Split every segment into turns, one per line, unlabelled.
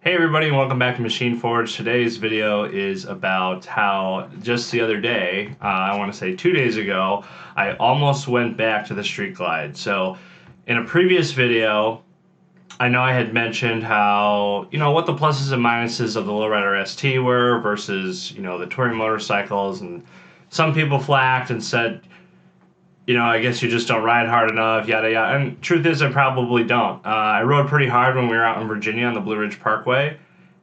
Hey everybody, and welcome back to Machine Forge. Today's video is about how just the other day, I want to say 2 days ago, I almost went back to the Street Glide. So in a previous video, I know I had mentioned how, what the pluses and minuses of the Lowrider ST were versus, the touring motorcycles, and some people flacked and said, I guess you just don't ride hard enough, yada yada. And truth is, I probably don't. I rode pretty hard when we were out in Virginia on the Blue Ridge Parkway,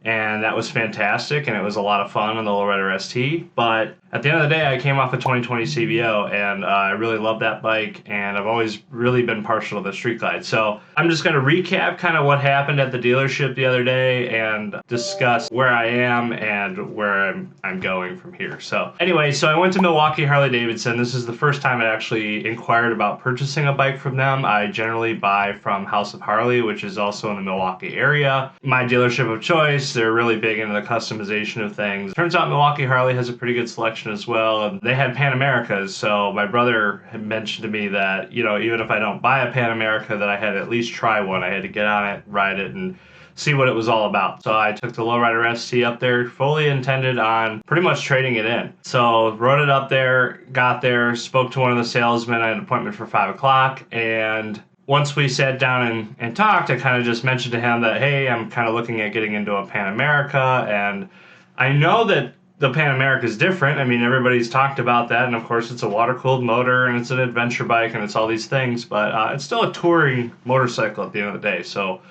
and that was fantastic, and it was a lot of fun on the Lowrider ST. But at the end of the day, I came off a 2020 CVO, and I really love that bike, and I've always really been partial to the Street Glide. So I'm just going to recap kind of what happened at the dealership the other day and discuss where I am and where I'm going from here. So anyway, so I went to Milwaukee Harley. This is the first time I actually inquired about purchasing a bike from them. I generally buy from House of Harley, which is also in the Milwaukee area. My dealership of choice. They're really big into the customization of things. Turns out Milwaukee Harley has a pretty good selection as well. And they had Pan Americas, so my brother had mentioned to me that, even if I don't buy a Pan America, that I had to at least try one. I had to get on it, ride it, and see what it was all about. So I took the Lowrider ST up there, fully intended on pretty much trading it in. So rode it up there, got there, spoke to one of the salesmen. I had an appointment for 5 o'clock, and once we sat down and talked, I kind of just mentioned to him that, hey, I'm kind of looking at getting into a Pan America, and I know that the Pan America is different. I mean, everybody's talked about that, and of course it's a water-cooled motor, and it's an adventure bike, and it's all these things, but it's still a touring motorcycle at the end of the day, so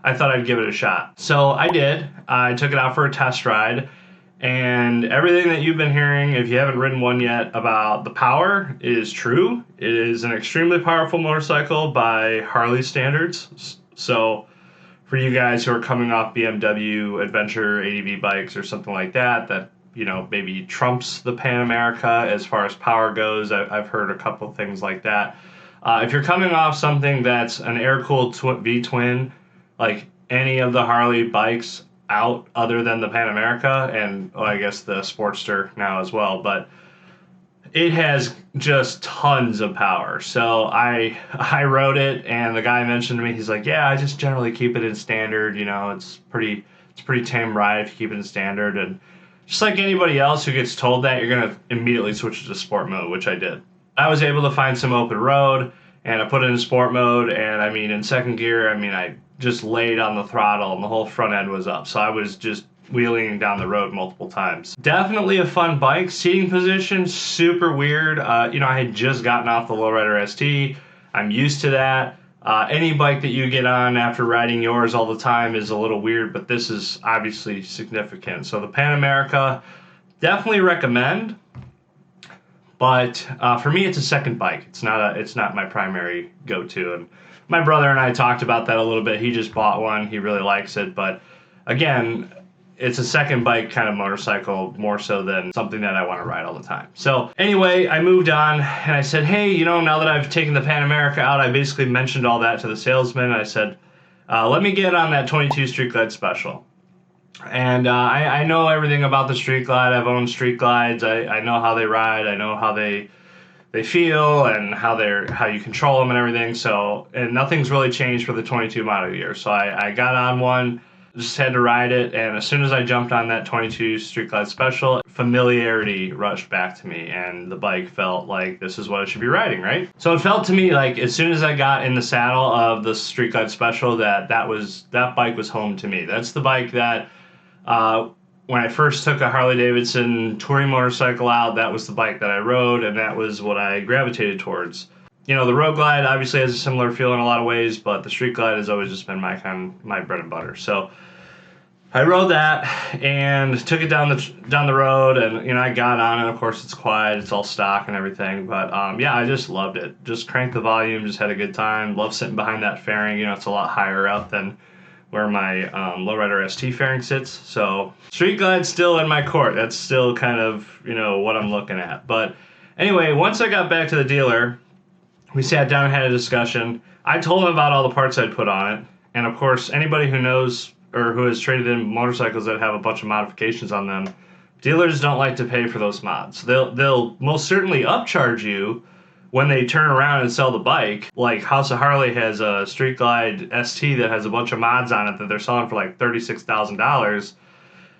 I thought I'd give it a shot. So I did. I took it out for a test ride, and everything that you've been hearing, if you haven't ridden one yet, about the power is true. It is an extremely powerful motorcycle by Harley standards. So for you guys who are coming off BMW adventure ADV bikes or something like that maybe trumps the Pan America as far as power goes. I've heard a couple things like that. If you're coming off something that's an air-cooled V-twin, like any of the Harley bikes out other than the Pan America, and I guess the Sportster now as well, but it has just tons of power. So I rode it, and the guy mentioned to me, he's like, yeah, I just generally keep it in standard. It's pretty tame ride if you keep it in standard. And just like anybody else who gets told that, you're gonna immediately switch to sport mode, which I did. I was able to find some open road, and I put it in sport mode, and I mean, in second gear, I just laid on the throttle and the whole front end was up. So I was just wheeling down the road multiple times. Definitely a fun bike. Seating position, super weird. I had just gotten off the Lowrider ST. I'm used to that. Any bike that you get on after riding yours all the time is a little weird, but this is obviously significant. So the Pan America, definitely recommend. But for me, it's a second bike. It's not my primary go-to. And my brother and I talked about that a little bit. He just bought one. He really likes it. But again, it's a second bike kind of motorcycle more so than something that I want to ride all the time. So anyway, I moved on and I said, hey, now that I've taken the Pan America out, I basically mentioned all that to the salesman. I said, let me get on that 22 Street Glide Special. And I know everything about the Street Glide. I've owned Street Glides. I know how they ride. I know how they feel and how you control them and everything. So, and nothing's really changed for the 22 model year. So I got on one, just had to ride it, and as soon as I jumped on that 22 Street Glide Special, familiarity rushed back to me, and the bike felt like this is what I should be riding, right? So it felt to me like as soon as I got in the saddle of the Street Glide Special, that bike was home to me. That's the bike that when I first took a Harley-Davidson touring motorcycle out, that was the bike that I rode, and that was what I gravitated towards. The Road Glide obviously has a similar feel in a lot of ways, but the Street Glide has always just been my bread and butter. So I rode that and took it down the road, and I got on it. Of course, it's quiet, it's all stock and everything, but yeah, I just loved it. Just cranked the volume, just had a good time. Love sitting behind that fairing. It's a lot higher up than where my Lowrider ST fairing sits. So Street Glide's still in my court. That's still kind of, what I'm looking at. But anyway, once I got back to the dealer, we sat down and had a discussion. I told him about all the parts I'd put on it. And of course, anybody who knows or who has traded in motorcycles that have a bunch of modifications on them, dealers don't like to pay for those mods. They'll most certainly upcharge you when they turn around and sell the bike, like House of Harley has a Street Glide ST that has a bunch of mods on it that they're selling for like $36,000.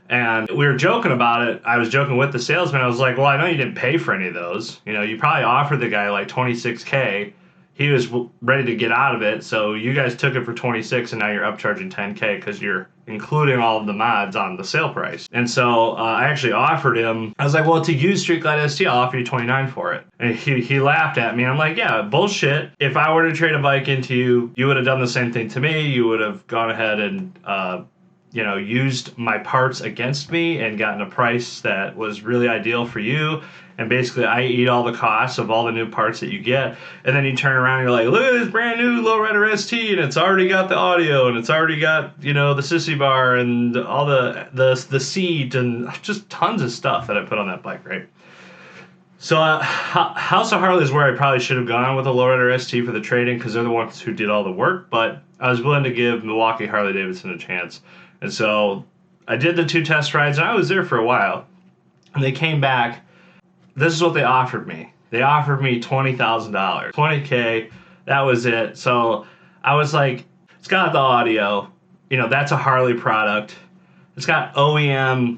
And we were joking about it. I was joking with the salesman. I was like, well, I know you didn't pay for any of those. You know, you probably offered the guy like 26K. He was ready to get out of it. So you guys took it for 26 and now you're upcharging 10K because you're including all of the mods on the sale price. And so I actually offered him, I was like, well, to use Street Glide ST, I'll offer you 29 for it. And he laughed at me. I'm like, yeah, bullshit. If I were to trade a bike into you, you would have done the same thing to me. You would have gone ahead and, used my parts against me and gotten a price that was really ideal for you. And basically, I eat all the costs of all the new parts that you get. And then you turn around and you're like, look at this brand new Lowrider ST, and it's already got the audio, and it's already got, the sissy bar and all the seat and just tons of stuff that I put on that bike, right? So House of Harley is where I probably should have gone with a Lowrider ST for the trading because they're the ones who did all the work. But I was willing to give Milwaukee Harley Davidson a chance. And so I did the 2 test rides, and I was there for a while. And they came back. This is what they offered me. They offered me $20,000. 20K, that was it. So I was like, it's got the audio. That's a Harley product. It's got OEM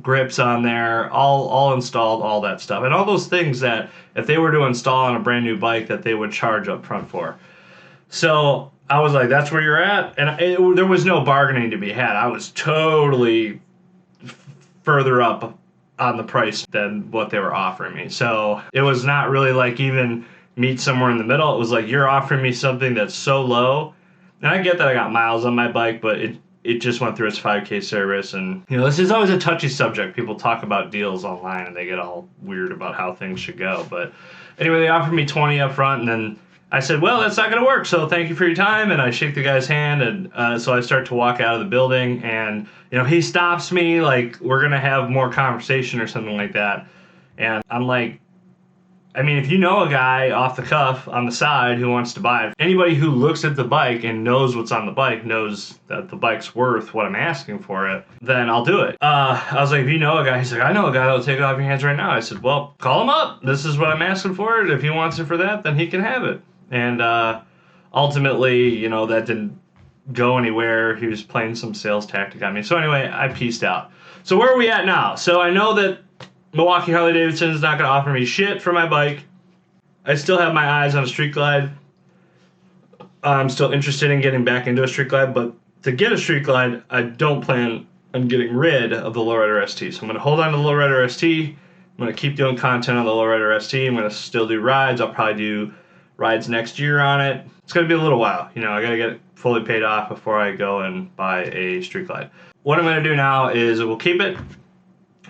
grips on there, all installed, all that stuff. And all those things that if they were to install on a brand new bike that they would charge up front for. So I was like, that's where you're at? And there was no bargaining to be had. I was totally further up on the price than what they were offering me. So it was not really like even meet somewhere in the middle. It was like, you're offering me something that's so low. And I get that I got miles on my bike, but it just went through its 5K service. And, this is always a touchy subject. People talk about deals online and they get all weird about how things should go. But anyway, they offered me 20 up front, and then I said, well, that's not going to work, so thank you for your time. And I shake the guy's hand, and so I start to walk out of the building, and, he stops me, like, we're going to have more conversation or something like that. And I'm like, I mean, if you know a guy off the cuff on the side who wants to buy it, anybody who looks at the bike and knows what's on the bike knows that the bike's worth what I'm asking for it, then I'll do it. I was like, if you know a guy, he's like, I know a guy that'll take it off your hands right now. I said, well, call him up. This is what I'm asking for it. If he wants it for that, then he can have it. And ultimately, that didn't go anywhere. He was playing some sales tactic on me. So anyway, I peaced out. So where are we at now? So I know that Milwaukee Harley Davidson is not going to offer me shit for my bike. I still have my eyes on a Street Glide. I'm still interested in getting back into a Street Glide, but to get a Street Glide, I don't plan on getting rid of the Lowrider ST. So I'm going to hold on to the Lowrider ST. I'm going to keep doing content on the Lowrider ST. I'm going to still do rides. I'll probably do rides next year on it. It's going to be a little while. I got to get it fully paid off before I go and buy a Street Glide. What I'm going to do now is we'll keep it.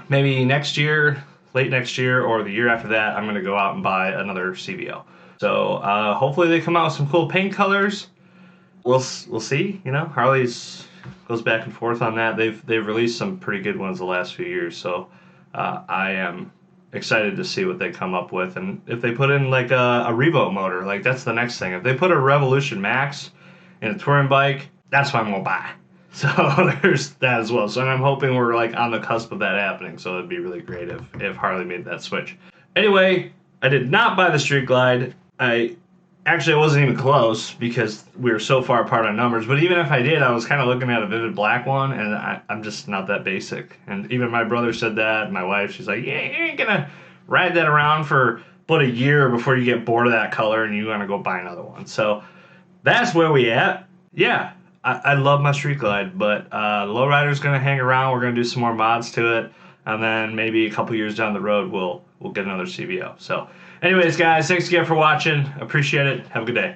Maybe next year, late next year, or the year after that, I'm going to go out and buy another CVO. So hopefully they come out with some cool paint colors. We'll see. Harley's goes back and forth on that. They've released some pretty good ones the last few years. So I am excited to see what they come up with, and if they put in like a Revo motor, like that's the next thing. If they put a Revolution Max in a touring bike, that's what I'm gonna buy. So there's that as well. So I'm hoping we're like on the cusp of that happening. So it'd be really great if Harley made that switch. Anyway, I did not buy the Street Glide. I wasn't even close because we were so far apart on numbers. But even if I did, I was kind of looking at a Vivid Black one, and I'm just not that basic. And even my brother said that. My wife, she's like, yeah, you ain't gonna ride that around for but a year before you get bored of that color and you want to go buy another one. So that's where we at. Yeah, I love my Street Glide, but Lowrider's gonna hang around. We're gonna do some more mods to it, and then maybe a couple years down the road we'll get another CVO. So anyways, guys, thanks again for watching. Appreciate it. Have a good day.